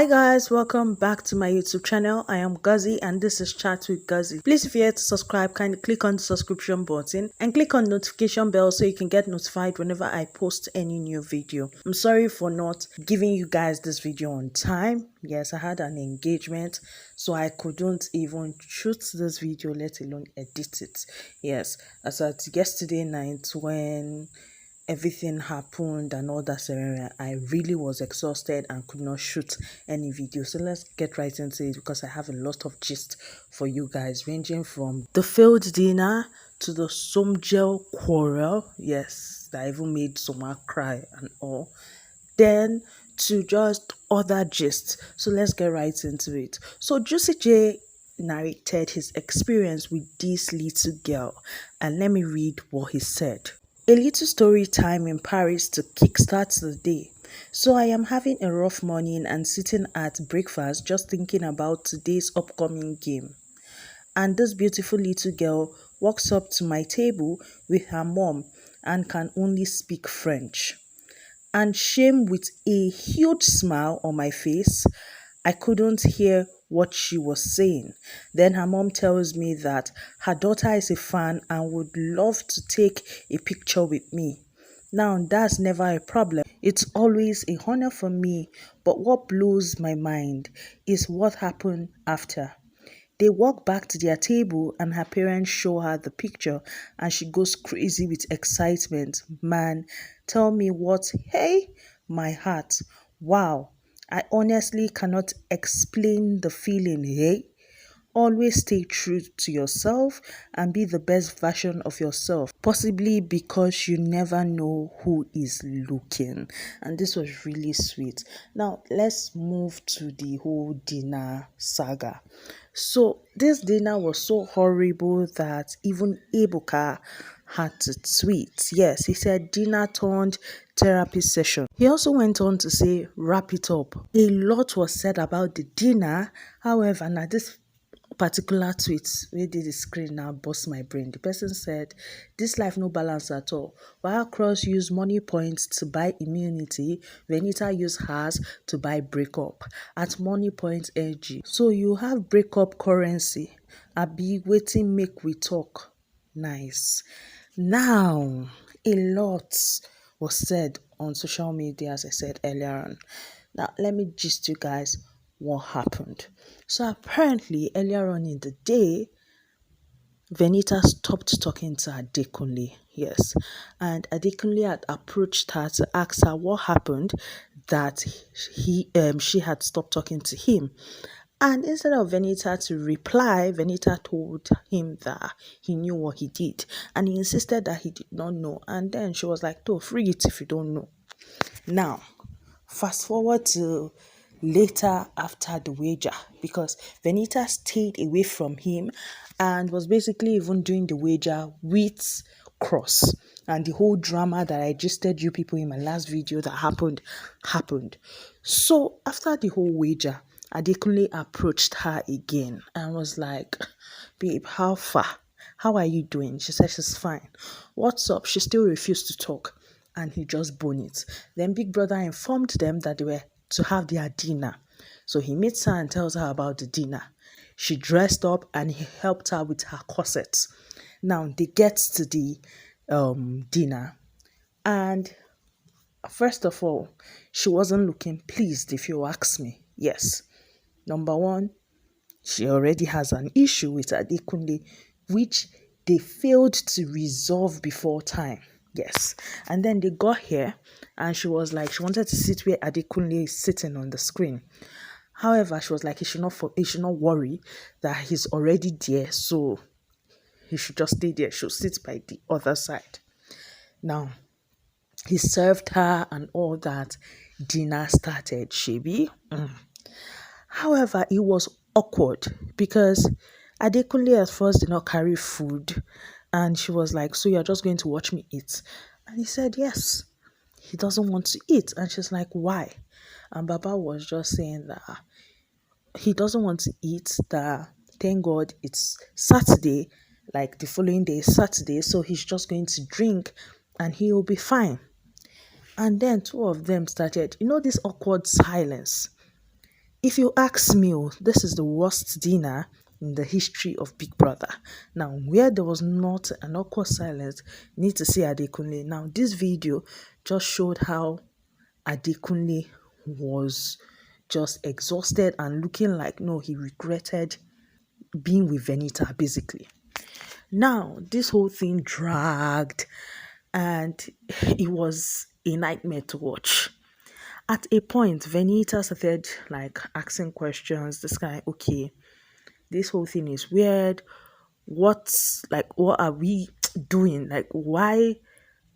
Hi guys, welcome back to my YouTube channel. I am Gazi and this is Chat with Gazi. Please, if you're here to subscribe, kindly click on the subscription button and click on notification bell so you can get notified whenever I post any new video. I'm sorry for not giving you guys this video on time. Yes, I had an engagement, so I couldn't even shoot this video, let alone edit it. Yes, as at yesterday night when everything happened and all that scenario, I really was exhausted and could not shoot any video. So let's get right into it because I have a lot of gist for you guys, ranging from the failed dinner to the Somgel quarrel, yes, that even made Soma cry and all, then to just other gist. So let's get right into it. So Juicy J narrated his experience with this little girl, and let me read what he said. A little story time in Paris to kickstart the day. So I am having a rough morning and sitting at breakfast just thinking about today's upcoming game. And this beautiful little girl walks up to my table with her mom and can only speak French. And shame with a huge smile on my face, I couldn't hear what she was saying. Then her mom tells me that her daughter is a fan and would love to take a picture with me. Now, that's never a problem. It's always a honor for me. But what blows my mind is what happened after. They walk back to their table and her parents show her the picture and she goes crazy with excitement. Man, tell me what, hey, my heart. Wow, I honestly cannot explain the feeling, hey? Always stay true to yourself and be the best version of yourself. Possibly because you never know who is looking. And this was really sweet. Now, let's move to the whole dinner saga. So, this dinner was so horrible that even Ebuka had to tweet. Yes, he said dinner turned therapy session. He also went on to say, wrap it up. A lot was said about the dinner. However, now this particular tweet wey dey the screen now burst my brain. The person said, this life no balance at all. While Cross used money points to buy immunity, Venita used hers to buy breakup at money point NG. So you have breakup currency. Abi wetin make we talk. Nice. Now, a lot was said on social media, as I said earlier on. Now, let me gist you guys what happened. So apparently, earlier on in the day, Venita stopped talking to Adekunle. Yes. And Adekunle had approached her to ask her what happened that she had stopped talking to him. And instead of Venita to reply, Venita told him that he knew what he did. And he insisted that he did not know. And then she was like, "To free it if you don't know." Now, fast forward to later after the wager, because Venita stayed away from him and was basically even doing the wager with Cross. And the whole drama that I gisted you people in my last video that happened. So after the whole wager, Adekunle approached her again and was like, "Babe, how far? How are you doing?" She said she's fine. "What's up?" She still refused to talk. And he just boned it. Then Big Brother informed them that they were to have their dinner. So he meets her and tells her about the dinner. She dressed up and he helped her with her corset. Now they get to the dinner, and first of all, she wasn't looking pleased, if you ask me. Yes. Number one, she already has an issue with Adekunle, which they failed to resolve before time. Yes. And then they got here and she was like, she wanted to sit where Adekunle is sitting on the screen. However, she was like, he should not worry that he's already there, so he should just stay there. She'll sit by the other side. Now, he served her and all that. Dinner started, Shebi. However, it was awkward because Adekunle at first did not carry food, and she was like, "So you're just going to watch me eat?" And he said yes, he doesn't want to eat. And she's like, "Why?" And Baba was just saying that he doesn't want to eat, that thank God it's Saturday, like the following day is Saturday, so he's just going to drink and he'll be fine. And then two of them started, this awkward silence. If you ask me, oh, this is the worst dinner in the history of Big Brother. Now, where there was not an awkward silence, need to see Adekunle. Now, this video just showed how Adekunle was just exhausted and looking like no, he regretted being with Venita, basically. Now, this whole thing dragged and it was a nightmare to watch. At a point, Venita started like asking questions. This guy, okay, this whole thing is weird. What are we doing? Like, why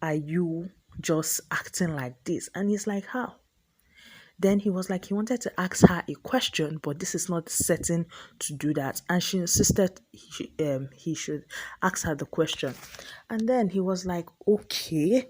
are you just acting like this? And he's like, how? Then he was like, he wanted to ask her a question, but this is not the setting to do that. And she insisted he should ask her the question. And then he was like, okay.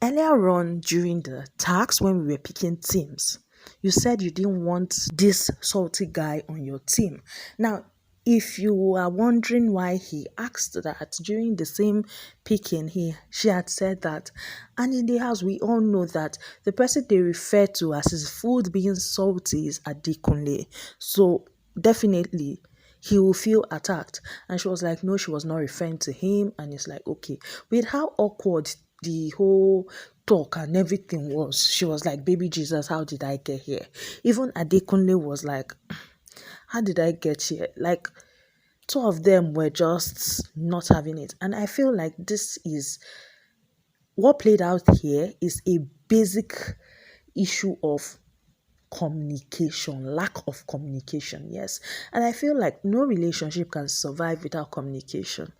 Earlier on during the task when we were picking teams, you said you didn't want this salty guy on your team. Now, if you are wondering why he asked that during the same picking, she had said that, and in the house we all know that the person they refer to as his food being salty is Adekunle. So definitely he will feel attacked. And she was like, no, she was not referring to him. And it's like, okay, with how awkward the whole talk and everything was, she was like, baby Jesus, how did I get here? Even Adekunle was like, how did I get here? Like, two of them were just not having it. And I feel like this is what played out here is a basic issue of communication, lack of communication, yes. And I feel like no relationship can survive without communication.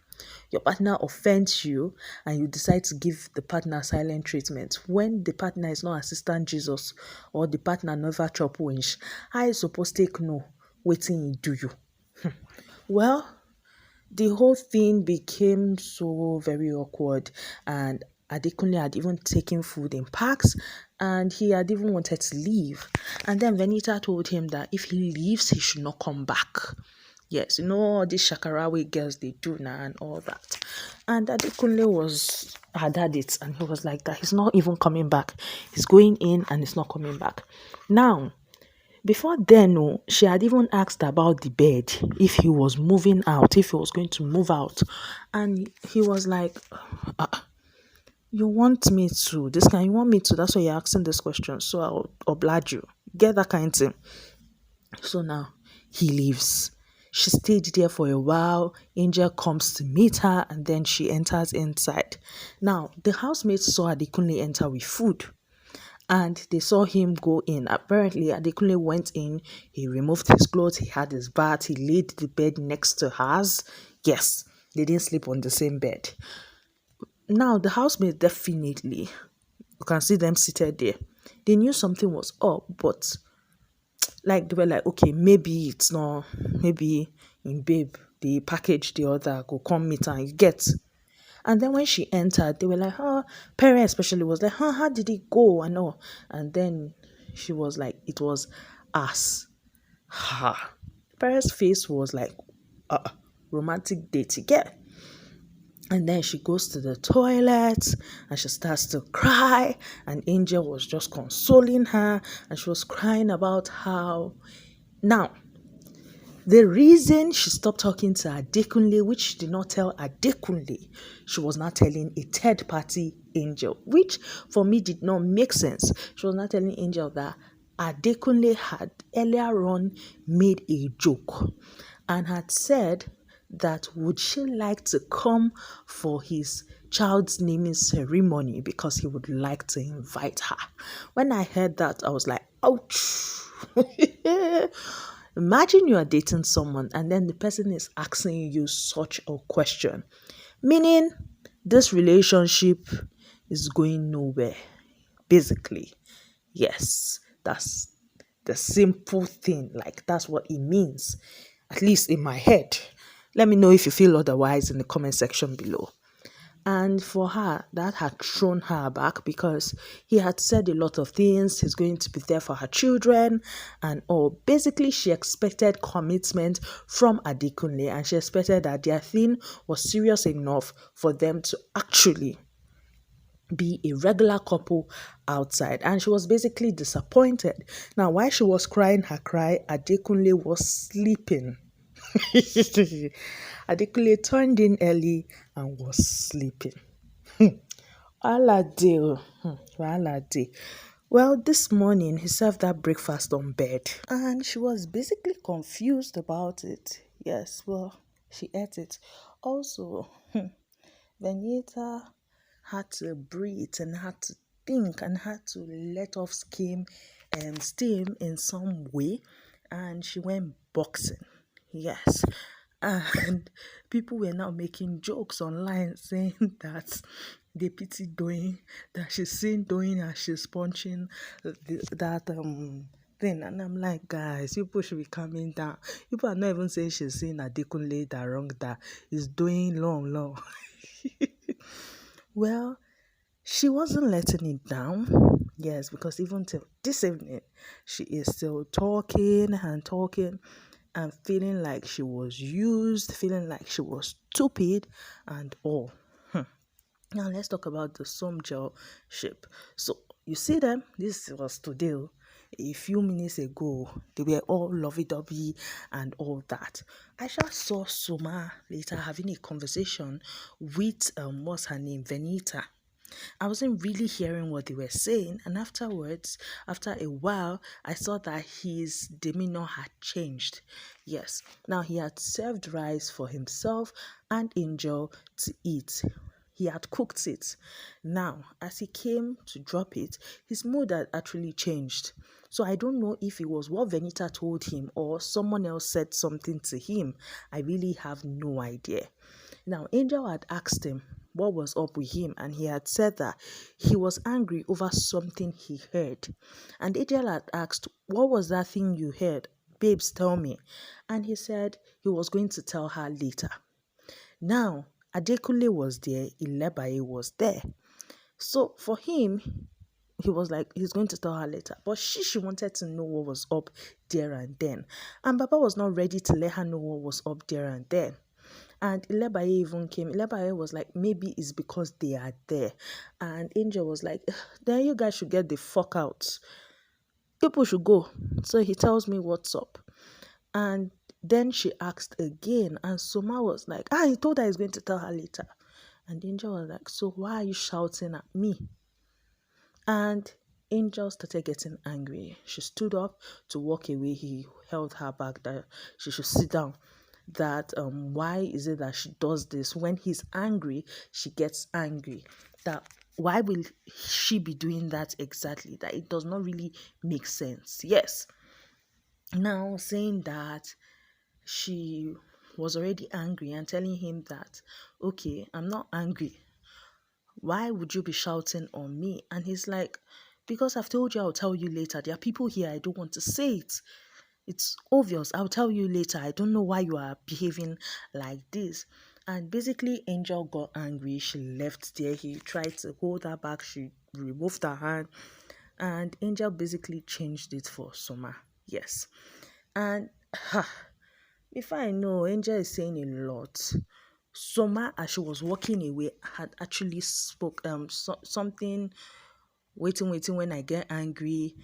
Your partner offends you and you decide to give the partner silent treatment when the partner is not assistant Jesus or the partner never chop winch. How you supposed to take no waiting do you? Well, the whole thing became so very awkward, and Adekunle had even taken food in packs and he had even wanted to leave. And then Venita told him that if he leaves, he should not come back. Yes, you know all these Shakarawe girls they do now and all that. And Adekunle had it and he was like that. He's not even coming back. He's going in and he's not coming back. Now, before then, oh, she had even asked about the bed, if he was moving out, if he was going to move out. And he was like, you want me to, this kind, you want me to, that's why you're asking this question. So I'll oblige you. Get that kind of thing. So now he leaves. She stayed there for a while. Angel comes to meet her and then she enters inside. Now, the housemates saw Adekunle enter with food and they saw him go in. Apparently, Adekunle went in, he removed his clothes, he had his bath, he laid the bed next to hers. Yes, they didn't sleep on the same bed. Now, the housemates definitely, you can see them seated there. They knew something was up, but like they were like, okay, maybe it's not, maybe in babe, the package the other go come meet and you get. And then when she entered, they were like, parent especially was like, how did it go? And all. And then she was like, it was us. Ha. Parent's face was like, romantic date again. And then she goes to the toilet and she starts to cry. And Angel was just consoling her. And she was crying about how. Now, the reason she stopped talking to Adekunle, which she did not tell Adekunle, she was not telling a third party Angel, which for me did not make sense. She was not telling Angel that Adekunle had earlier on made a joke and had said that would she like to come for his child's naming ceremony because he would like to invite her. When I heard that, I was like, ouch. Imagine you are dating someone and then the person is asking you such a question. Meaning this relationship is going nowhere. Basically. Yes, that's the simple thing. Like that's what it means. At least in my head. Let me know if you feel otherwise in the comment section below. And for her, that had thrown her back because he had said a lot of things. He's going to be there for her children and all. Basically, she expected commitment from Adekunle and she expected that their thing was serious enough for them to actually be a regular couple outside, and she was basically disappointed. Now, while she was crying her cry, Adekunle was sleeping. Adekunle turned in early and was sleeping. Wahala dey o. Wahala dey. Well, this morning he served her breakfast on bed, and she was basically confused about it. Yes, well, she ate it. Also, Venita had to breathe and had to think and had to let off steam in some way, and she went boxing. Yes. And people were now making jokes online saying that they pity Doing, that she's seen Doing as she's punching that thing. And I'm like, guys, people should be calming down. People are not even saying she's seeing Adekunle that wrong, that is doing long. Well, she wasn't letting it down. Yes, because even till this evening, she is still talking and talking and feeling like she was used, feeling like she was stupid and all. Now let's talk about the Somgel ship. So you see them, this was today. A few minutes ago, they were all lovey-dovey and all that. I just saw Soma later having a conversation with what's her name, Venita. I wasn't really hearing what they were saying, and afterwards, after a while, I saw that his demeanor had changed. Yes, now he had served rice for himself and Angel to eat. He had cooked it. Now, as he came to drop it, his mood had actually changed. So I don't know if it was what Venita told him or someone else said something to him. I really have no idea. Now, Angel had asked him what was up with him, and he had said that he was angry over something he heard. And Angel had asked, what was that thing you heard? Babes, tell me. And he said he was going to tell her later. Now, Adekunle was there, Ilebaye was there. So for him, he was like, he's going to tell her later. But she wanted to know what was up there and then. And Baba was not ready to let her know what was up there and then. And Ilebaye even came. Ilebaye was like, maybe it's because they are there. And Angel was like, then you guys should get the fuck out. People should go. So he tells me what's up. And then she asked again. And Soma was like, he told her he's going to tell her later. And Angel was like, so why are you shouting at me? And Angel started getting angry. She stood up to walk away. He held her back that she should sit down. That why is it that she does this? When he's angry, she gets angry. That why will she be doing that exactly? That it does not really make sense. Yes. Now saying that she was already angry and telling him that, okay, I'm not angry. Why would you be shouting on me? And he's like, because I've told you I'll tell you later. There are people here, I don't want to say it. It's obvious. I'll tell you later. I don't know why you are behaving like this. And basically, Angel got angry. She left there. He tried to hold her back. She removed her hand. And Angel basically changed it for Soma. Yes. And if I know, Angel is saying a lot. Soma, as she was walking away, had actually spoke something. Waiting, when I get angry,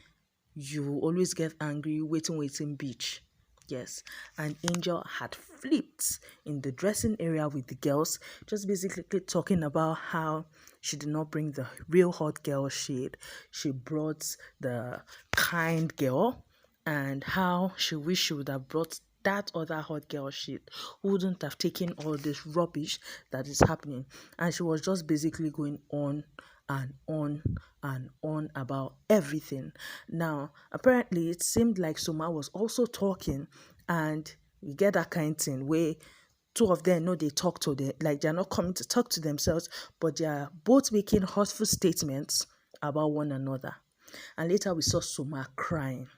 you always get angry. Waiting, bitch. Yes. And Angel had flipped in the dressing area with the girls, just basically talking about how she did not bring the real hot girl shade. She brought the kind girl, and how she wished she would have brought that other hot girl shit who wouldn't have taken all this rubbish that is happening. And she was just basically going on and on and on about everything. Now, apparently, it seemed like Soma was also talking, and you get that kind of thing where two of them know they talk to them, like they're not coming to talk to themselves, but they are both making hurtful statements about one another. And later we saw Soma crying.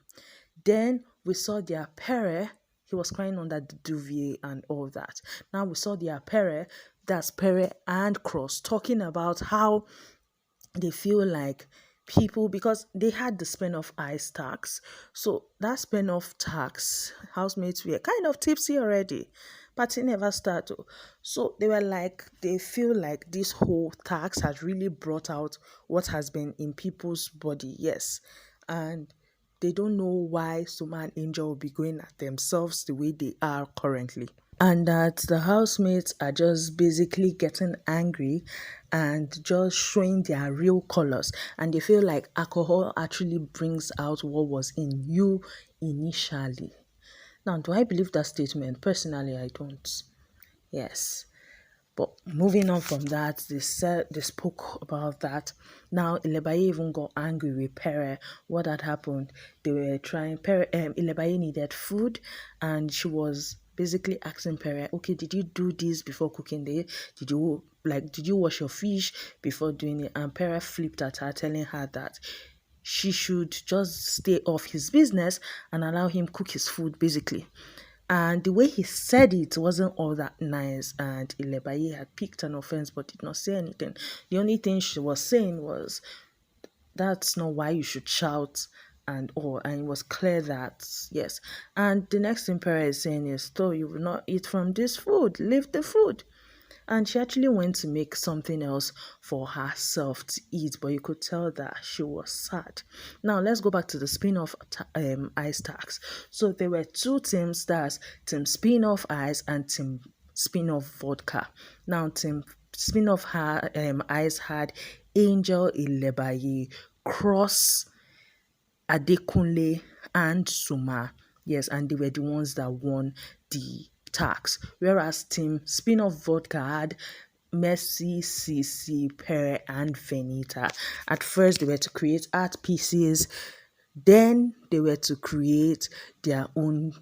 Then we saw their parent. He was crying under the duvet and all that. Now we saw their parent, that's Pere and Cross, talking about how they feel like people, because they had the spin off ice tax. So that spin off tax, housemates were kind of tipsy already. Party never start. Oh. So they were like, they feel like this whole tax has really brought out what has been in people's body. Yes. And they don't know why Soma and Angel will be going at themselves the way they are currently. And that the housemates are just basically getting angry and just showing their real colors. And they feel like alcohol actually brings out what was in you initially. Now, do I believe that statement? Personally, I don't. Yes. But moving on from that, they spoke about that. Now Ilebaye even got angry with Pere. What had happened? They were trying. Ilebaye needed food, and she was basically asking Pere, "Okay, did you do this before cooking? Did you wash your fish before doing it?" And Pere flipped at her, telling her that she should just stay off his business and allow him cook his food, basically. And the way he said it wasn't all that nice, and Ilebaye had picked an offense but did not say anything. The only thing she was saying was, that's not why you should shout and all. And it was clear that, yes. And the next thing Pere is saying is, though you will not eat from this food, leave the food. And she actually went to make something else for herself to eat, but you could tell that she was sad. Now, let's go back to the spin-off Ice Tax. So there were two teams, that's Team Spin-off Ice and Team Spin-off Vodka. Now, Team Spin-off Ice had Angel Ilebaye, Cross, Adekunle, and Suma. Yes, and they were the ones that won the tax. Whereas Team Spin-off Vodka had Mercy, Sisi, Pere, and Venita. At first, they were to create art pieces. Then they were to create their own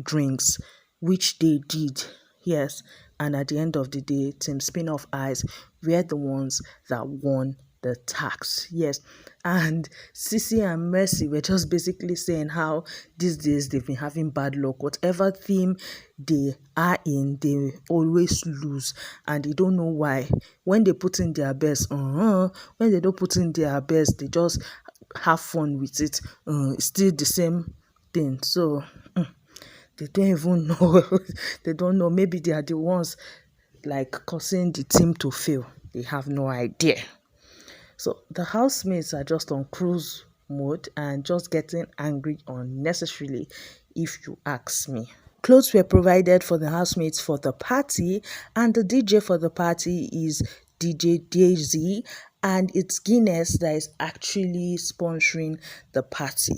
drinks, which they did. Yes, and at the end of the day, Team Spin-off Eyes were the ones that won the tax. Yes, and Sissy and Mercy were just basically saying how these days they've been having bad luck. Whatever theme they are in, they always lose, and they don't know why. When they put in their best, when they don't put in their best, they just have fun with it. It's still the same thing. So they don't even know. They don't know. Maybe they are the ones like causing the team to fail. They have no idea. So the housemates are just on cruise mode and just getting angry unnecessarily, if you ask me. Clothes were provided for the housemates for the party, and the DJ for the party is DJ Daisy, and it's Guinness that is actually sponsoring the party.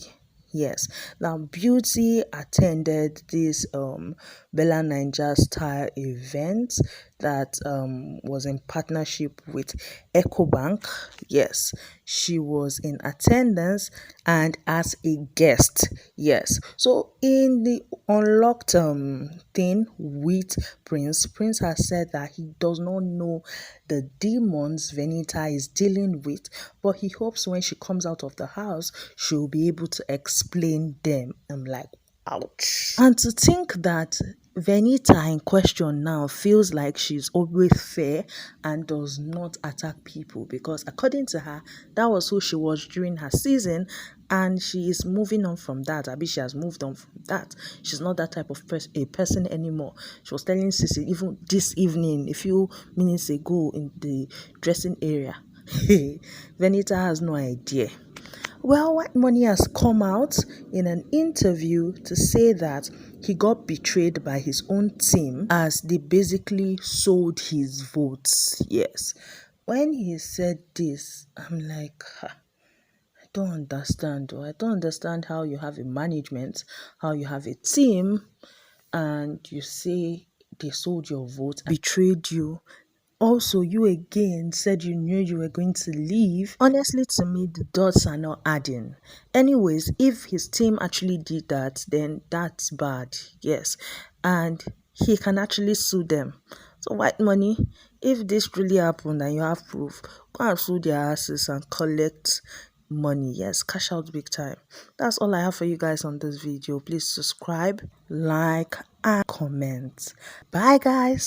Yes. Now, Beauty attended this Bella Ninja style event that was in partnership with EcoBank. Yes, she was in attendance and as a guest. Yes. So in the unlocked thing with Prince has said that he does not know the demons Venita is dealing with, but he hopes when she comes out of the house, she'll be able to explain them. I'm like, ouch. And to think that Venita in question now feels like she's always fair and does not attack people, because according to her, that was who she was during her season, and she is moving on from that. Abi, she has moved on from that. She's not that type of a person anymore. She was telling Sissy even this evening, a few minutes ago, in the dressing area. Venita has no idea. Well, White Money has come out in an interview to say that he got betrayed by his own team as they basically sold his votes. Yes. When he said this, I'm like, I don't understand. I don't understand how you have a management, how you have a team, and you say they sold your vote, betrayed you. Also, you again said you knew you were going to leave. Honestly, to me, the dots are not adding. Anyways, if his team actually did that, then that's bad. Yes. And he can actually sue them. So, White Money, if this really happened and you have proof, go and sue their asses and collect money. Yes, cash out big time. That's all I have for you guys on this video. Please subscribe, like, and comment. Bye, guys.